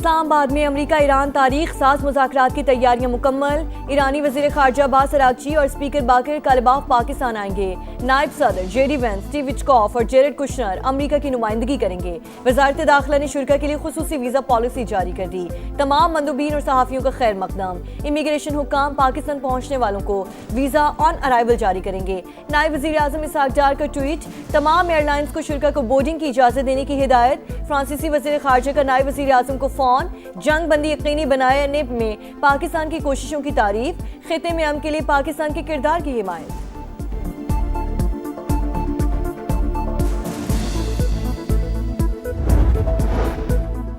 इस्लामाबाद में अमरीका ईरान तारीख साज मुज़ाकरात की तैयारियां मुकम्मल। ईरानी वज़ीर ख़ारजा अब्बास अराग़ची और स्पीकर बाकर कालिबाफ पाकिस्तान आएंगे। नायब सदर जेडी वेंस, स्टीव विटकॉफ और जेरेड कुशनर अमरीका की नुमाइंदगी करेंगे। वज़ारत दाखिला ने शुरा के लिए खुसूसी वीज़ा पॉलिसी जारी कर दी। तमाम मंदूबीन और सहाफ़ियों का खैर मकदम। इमिग्रेशन हुक्काम पाकिस्तान पहुँचने वालों को वीज़ा ऑन अराइवल जारी करेंगे। नायब वज़ीर आज़म इसहाक डार का ट्वीट, तमाम एयरलाइंस को शुरा को बोर्डिंग की इजाज़त देने की हिदायत। फ्रांसीसी वज़ीर ख़ारजा का नायब वज़ीर आज़म को फ़ोन, जंग बंदी यकीनी बनाने में पाकिस्तान की कोशिशों की तारीफ। खिते में अमन के लिए पाकिस्तान के किरदार की हिमायत।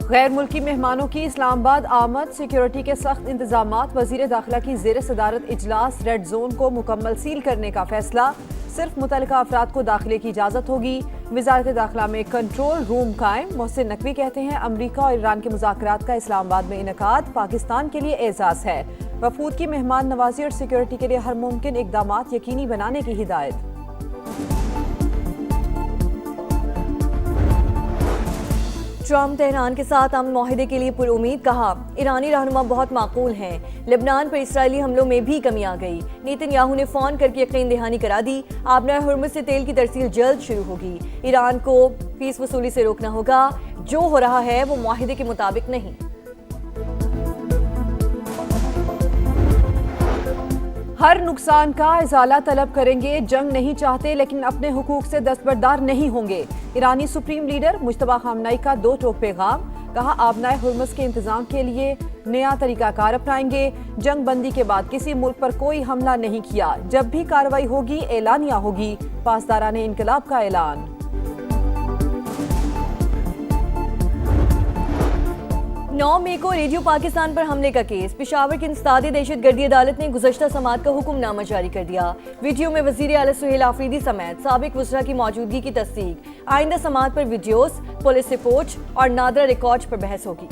गैर मुल्की मेहमानों की इस्लामाबाद आमद, सिक्योरिटी के सख्त इंतजामात। वज़ीर दाखिला की ज़ेर सदारत इजलास। रेड जोन को मुकम्मल सील करने का फैसला। सिर्फ मुतल्लिका अफराद को दाखिले की इजाज़त होगी। वज़ारत दाखिला में कंट्रोल रूम कायम। मोहसिन नकवी कहते हैं, अमरीका और ईरान के मुज़ाकरात का इस्लामाबाद में इनेकाद पाकिस्तान के लिए एजाज़ है। वफूद की मेहमान नवाजी और सिक्योरिटी के लिए हर मुमकिन इक़दामात यकीनी बनाने की हिदायत। ट्रम्प तेहरान के साथ अमन माहिदे के लिए पुरुमीद। कहा, ईरानी रहनुमा बहुत माकूल हैं। लेबनान पर इसराइली हमलों में भी कमी आ गई। नेतन्याहू ने फ़ोन करके यकीन दहानी करा दी, आबनाए हुर्मुज़ से तेल की तरसील जल्द शुरू होगी। ईरान को फीस वसूली से रोकना होगा। जो हो रहा है वो माहिदे के मुताबिक नहीं। हर नुकसान का इजाला तलब करेंगे। जंग नहीं चाहते लेकिन अपने हुकूक से दस्तबरदार नहीं होंगे। ईरानी सुप्रीम लीडर मुश्तबा खामनाई का दो टोक पैगाम। कहा, आबनाए हुर्मुज़ के इंतजाम के लिए नया तरीकाकार अपनाएंगे। जंग बंदी के बाद किसी मुल्क पर कोई हमला नहीं किया। जब भी कार्रवाई होगी एलानिया होगी। पासदाराने इनकलाब का ऐलान। 9 मई को रेडियो पाकिस्तान पर हमले का केस। पेशावर की इंसदादी दहशतगर्दी अदालत ने गुज़श्ता समात का हुक्मनामा जारी कर दिया। वीडियो में वज़ीर आला सुहेल आफरीदी समेत साबिक वज़रा की मौजूदगी की तस्दीक। आइंदा समात पर वीडियोस, पुलिस रिपोर्ट और नादरा रिकॉर्ड पर बहस होगी।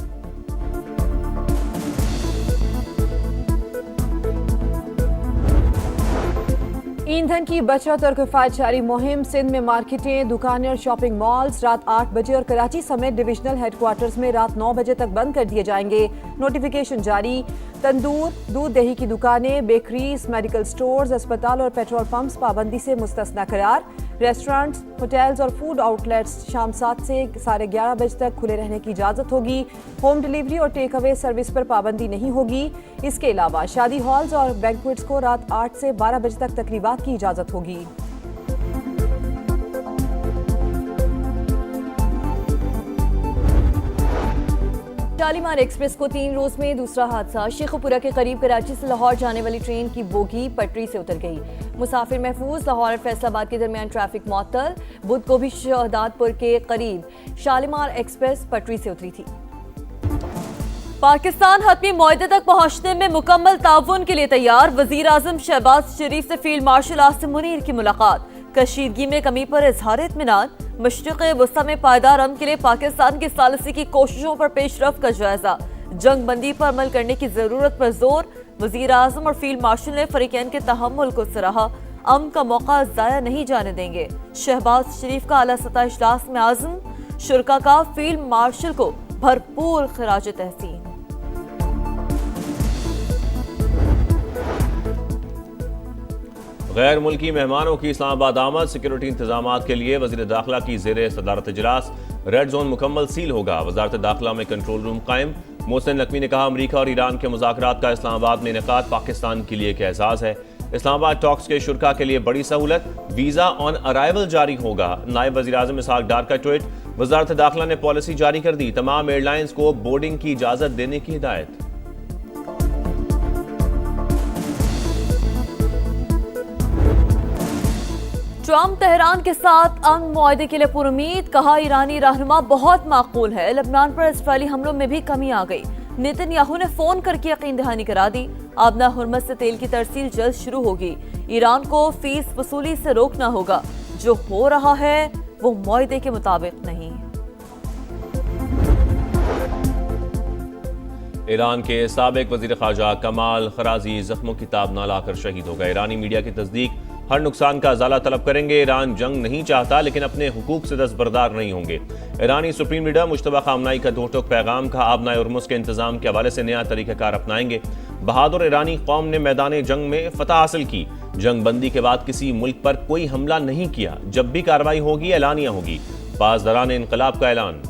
ईंधन की बचत और किफायत जारी मुहिम। सिंध में मार्केटें, दुकानें और शॉपिंग मॉल्स रात 8 बजे और कराची समेत डिविजनल हेडक्वार्टर्स में रात 9 बजे तक बंद कर दिए जाएंगे। नोटिफिकेशन जारी। तंदूर, दूध दही की दुकानें, बेकरीज, मेडिकल स्टोर्स, अस्पताल और पेट्रोल पंप्स पाबंदी से मुस्तस्ना करार। रेस्टोरेंट्स, होटल्स और फूड आउटलेट्स शाम 7 से 11:30 बजे तक खुले रहने की इजाज़त होगी। होम डिलीवरी और टेक अवे सर्विस पर पाबंदी नहीं होगी। इसके अलावा शादी हॉल्स और बैंक्वेट्स को रात 8 से 12 बजे तक तकरीबात की इजाज़त होगी। शालीमार एक्सप्रेस को 3 रोज में दूसरा हादसा। शेखुपुरा के करीब कराची से लाहौर जाने वाली ट्रेन की बोगी पटरी से उतर गई। मुसाफिर महफूज। लाहौर और फैसलाबाद के दरमियान ट्रैफिक मुअत्तल। बुध को भी शहदादपुर के करीब शालीमार एक्सप्रेस पटरी से उतरी थी। पाकिस्तान हतमी मुआहदे तक पहुंचने में मुकम्मल ताउन के लिए तैयार। वजीर आजम शहबाज शरीफ से फील्ड मार्शल आसिम मुनीर की मुलाकात। कशीदगी में कमी पर इजहार इत्मीनान। मशरिक़ वस्ता में पायदार अमन के लिए पाकिस्तान की सालिसी की कोशिशों पर पेशरफ्त का जायजा। जंग बंदी पर अमल करने की जरूरत पर जोर। वजीर आजम और फील्ड मार्शल ने फरीकैन के तहम्मुल को सराहा। अमन का मौका जाया नहीं जाने देंगे। शहबाज शरीफ का आला सतह इजलास में आज़म। शुरका का फील्ड मार्शल को भरपूर खिराज तहसीन। गैर मुल्की मेहमानों की इस्लामाबाद आमद। सिक्योरिटी इंतजामात के लिए वज़ीर दाखिला की ज़ेर सदारत इजलास। रेड जोन मुकम्मल सील होगा। वज़ारत दाखिला में कंट्रोल रूम कायम। मोहसिन नकवी ने कहा, अमरीका और ईरान के मुज़ाकरात का इस्लामाबाद में इनेकाद पाकिस्तान के लिए एक एजाज़ है। इस्लामाबाद टॉक्स के शुरका के लिए बड़ी सहूलत। वीज़ा ऑन अराइवल जारी होगा। नायब वज़ीर आज़म इसहाक डार का ट्वीट। वज़ारत दाखिला ने पॉलिसी जारी कर दी। तमाम एयरलाइंस को बोर्डिंग की इजाज़त देने की हिदायत। ट्रम्प तेहरान के साथ अमन मुआहदे के लिए पुरुमीद। कहा, ईरानी रहनुमा बहुत माकूल है। लेबनान पर इसराइली हमलों में भी कमी आ गई। नेतन्याहू ने फोन करके यकीन दहानी करा दी। आबना हुर्मुज़ से तेल की तरसील जल्द शुरू होगी। ईरान को फीस वसूली से रोकना होगा। जो हो रहा है वो मुआहदे के मुताबिक नहीं। ईरान के साबिक वज़ीर ख़ारजा कमाल खराजी जख्मों की ताब ना लाकर शहीद हो गए। ईरानी मीडिया की तस्दीक, हर नुकसान का इजाला तलब करेंगे। ईरान जंग नहीं चाहता लेकिन अपने हुकूक से दस्तबरदार नहीं होंगे। ईरानी सुप्रीम लीडर मुश्तबा खामनाई का दो टोक पैगाम का आबनाए उर्मुस के इंतजाम के हवाले से नया तरीक़ाकार अपनाएंगे। बहादुर ईरानी कौम ने मैदान जंग में फतह हासिल की। जंग बंदी के बाद किसी मुल्क पर कोई हमला नहीं किया। जब भी कार्रवाई होगी एलानिया होगी। पासदारान इनकलाब का ऐलान।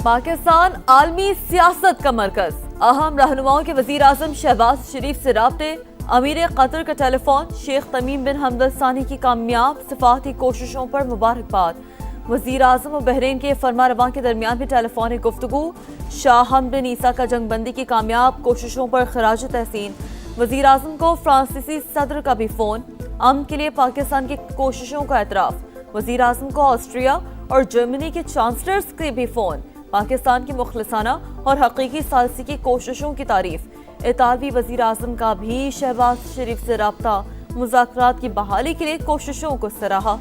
पाकिस्तान आलमी सियासत का मरकज। अहम रहनुमाओं के वजीर आजम शहबाज शरीफ से राब्ते। अमीर कतर का टेलीफोन। शेख तमीम बिन हमद अल सानी की कामयाब सिफाती कोशिशों पर मुबारकबाद। वजीर आजम और बहरीन के फरमा रवा के दरमियान भी टेलीफोनिक गुफ्तगू। शाह हमद बिन ईसा का जंग बंदी की कामयाब कोशिशों पर खराज तहसीन। वजीर आजम को फ्रांसीसी सदर का भी फोन। अमन के लिए पाकिस्तान की कोशिशों का एतराफ। वजीर आजम को ऑस्ट्रिया और जर्मनी के चांसलर्स के भी फोन। पाकिस्तान की मुखलिसाना और हकीकी सालसी की कोशिशों की तारीफ। इतालवी वजीर आजम का भी शहबाज शरीफ से राब्ता। मुज़ाकरात की बहाली के लिए कोशिशों को सराहा।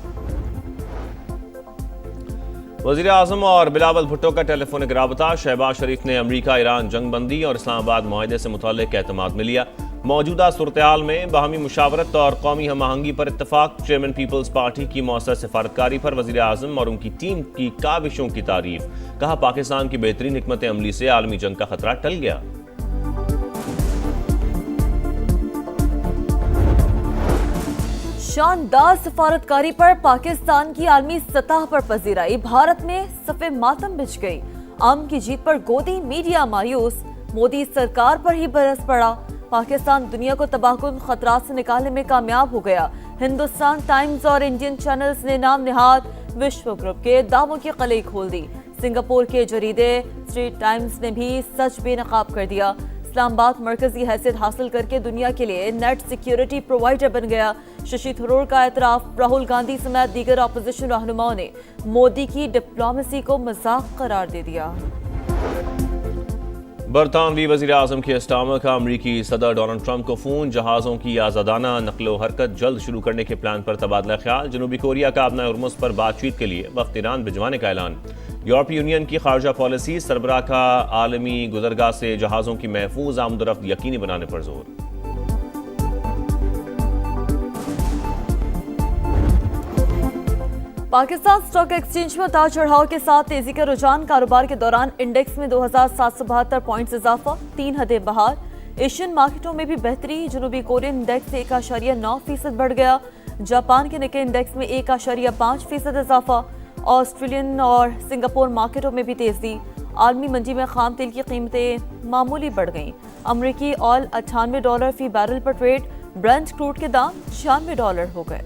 वजीर आजम और बिलावल भुट्टो का टेलीफोनिक राबता। शहबाज शरीफ ने अमरीका ईरान जंग बंदी और इस्लामाबाद मुआहदे से मुताल्लिक एतमाद में लिया। मौजूदा सूरत-ए-हाल में बाहमी मुशावरत और कौमी हम आहंगी पर इत्तफाक। चेयरमैन पीपल्स पार्टी की मौसर सिफारतकारी पर वजीर आजम और उनकी टीम की काविशों की तारीफ। कहा पाकिस्तान की बेहतरीन हिकमत अमली से आलमी जंग का खतरा टल गया। शानदार सिफारतकारी पर पाकिस्तान की आलमी सतह पर पजीराई। भारत में सफ़े मातम बिछ गई। आम की जीत पर गोदी। मीडिया मायूस। मोदी सरकार पर ही बरस पड़ा। पाकिस्तान दुनिया को तबाहकुन खतरात से निकालने में कामयाब हो गया। हिंदुस्तान टाइम्स और इंडियन चैनल्स ने नाम निहाद विश्व ग्रुप के दावों की कलई खोल दी। सिंगापुर के जरीदे स्ट्रीट टाइम्स ने भी सच बेनकाब कर दिया। इस्लामाबाद मरकजी हैसियत हासिल करके दुनिया के लिए नेट सिक्योरिटी प्रोवाइडर बन गया। शशि थरूर का एतराफ। राहुल गांधी समेत दीगर अपोजिशन रहनुमाओं ने मोदी की डिप्लोमेसी को मजाक करार दे दिया। बरतानवी वज़ीर आज़म की अस्टामा का अमरीकी सदर डोनाल्ड ट्रंप को फोन। जहाज़ों की आज़ादाना नकलो हरकत जल्द शुरू करने के प्लान पर तबादला ख्याल। जनूबी कोरिया का आबनाए उर्मुस पर बातचीत के लिए वक्त ईरान भिजवाने का ऐलान। यूरोपीय यूनियन की खारजा पॉलिसी। सरबराह का आलमी गुजरगाह से जहाज़ों की महफूज आमदरफ्त यकीनी बनाने पर जोर। पाकिस्तान स्टॉक एक्सचेंज में उतार चढ़ाव के साथ तेजी का रुझान। कारोबार के दौरान इंडेक्स में 2772 पॉइंट्स इजाफा। 3 हदें बहार। एशियन मार्केटों में भी बेहतरी। जनूबी कोरियन इंडेक्स 1.9% बढ़ गया। जापान के निक्के इंडेक्स में 1.5% इजाफा। ऑस्ट्रेलियन और सिंगापुर मार्केटों में भी तेजी। आलमी मंडी में खाम तेल की कीमतें मामूली बढ़ गईं। अमरीकी ऑयल $98 फी बैरल पर ट्रेड। ब्रेंट क्रूड के दाम $96 हो गए।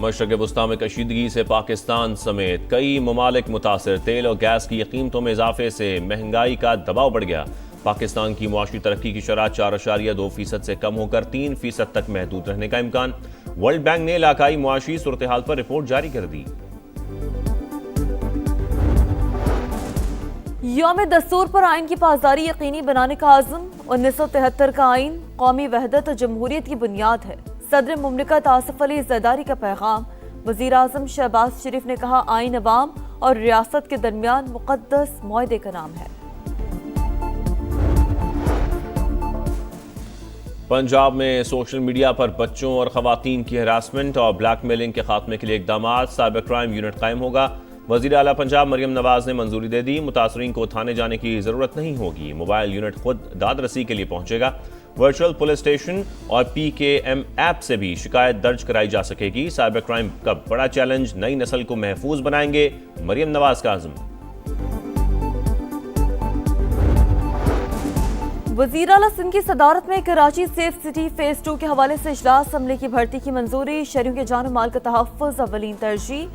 मशरक़ वस्ता में कशीदगी से पाकिस्तान समेत कई ममालिक मुतासिर। तेल और गैस की कीमतों में इजाफे से महंगाई का दबाव बढ़ गया। पाकिस्तान की मुआशी तरक्की की शरह 4.2% से कम होकर 3% तक महदूद रहने का इम्कान। वर्ल्ड बैंक ने इलाकाई मुआशी सूरत हाल पर रिपोर्ट जारी कर दी। यौम दस्तूर पर आइन की पासदारी यकीनी बनाने का आज़म। 1973 का आइन कौमी वहदत और जमहूरियत की बुनियाद है। सदर मुमलिकत आसिफ अली ज़रदारी का पैगाम। वज़ीर आज़म शहबाज शरीफ ने कहा आइन अवाम और रियासत के दरमियान मुक़द्दस मुआहदे का नाम है। पंजाब में सोशल मीडिया पर बच्चों और खवातीन की हरासमेंट और ब्लैकमेलिंग के खात्मे के लिए इकदाम। साइबर क्राइम यूनिट कायम होगा। वज़ीर आला पंजाब मरियम नवाज ने मंजूरी दे दी। मुतासरीन को थाने जाने की जरूरत नहीं होगी। मोबाइल यूनिट खुद दाद रसी के लिए पहुंचेगा। वर्चुअल पुलिस स्टेशन और PKM ऐप से भी शिकायत दर्ज कराई जा सकेगी। साइबर क्राइम का बड़ा चैलेंज। नई नस्ल को महफूज बनाएंगे। मरियम नवाज का आज़म। वज़ीर आला सिंध की सदारत में कराची सेफ सिटी फेज 2 के हवाले से इजलास। अमले की भर्ती की मंजूरी। शहरियों के जान माल का तहफ़्फ़ुज़ अव्वलीन तरजीह।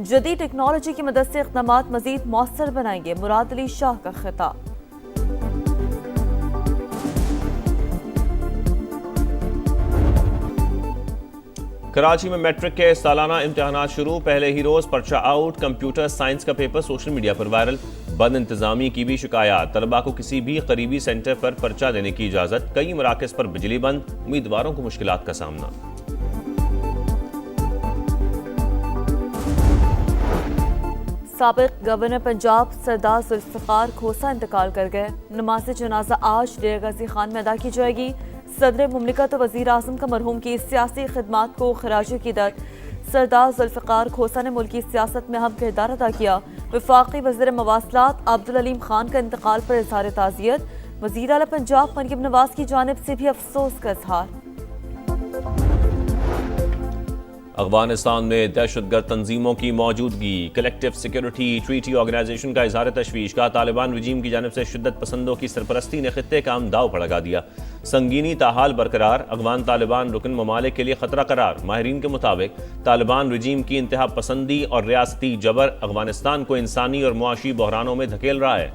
जदीद टेक्नोलॉजी की मदद से इक़दामात मज़ीद मौसर बनाएंगे। मुराद अली शाह का खिताब। कराची में मैट्रिक के सालाना इम्तिहानात शुरू। पहले ही रोज पर्चा आउट। कंप्यूटर साइंस का पेपर सोशल मीडिया पर वायरल। बद इंतजामी की भी शिकायत। तलबा को किसी भी करीबी सेंटर पर पर्चा देने की इजाजत। कई मराकज पर बिजली बंद। उम्मीदवारों को मुश्किलात का सामना। साबिक गवर्नर पंजाब सरदार जुल्फ़िकार खोसा इंतकाल कर गए। नमाज जनाजा आज डेरा गाजी खान में अदा की जाएगी। सदर मुमलिकत और वज़ीर आज़म का मरहूम की सियासी खिदमात को खराज अक़ीदत। सरदार जुल्फ़िकार खोसा ने मुल्की सियासत में अहम किरदार अदा किया। वफाकी वज़ीर मवासलात अब्दुल अलीम खान का इंतकाल पर इज़हार ताज़ियत। वज़ीर आला पंजाब मरियम नवाज की जानिब से भी अफसोस का इज़हार। अफगानिस्तान में दहशतगर्द तंजीमों की मौजूदगी, कलेक्टिव सिक्योरिटी ट्रीटी ऑर्गेनाइजेशन का इजहार तशवीश का। तालिबान रजीम की जानिब से शिद्दत पसंदों की सरपरस्ती ने खित्ते का हम दाव पर लगा दिया। संगीनी ताहाल बरकरार, अफगान तालिबान रुकन ममालिक के लिए खतरा करार। माहिरीन के मुताबिक तालिबान रजीम की इंतहा पसंदी और रियासती जबर अफगानिस्तान को इंसानी और मुआशी बहरानों में धकेल रहा है।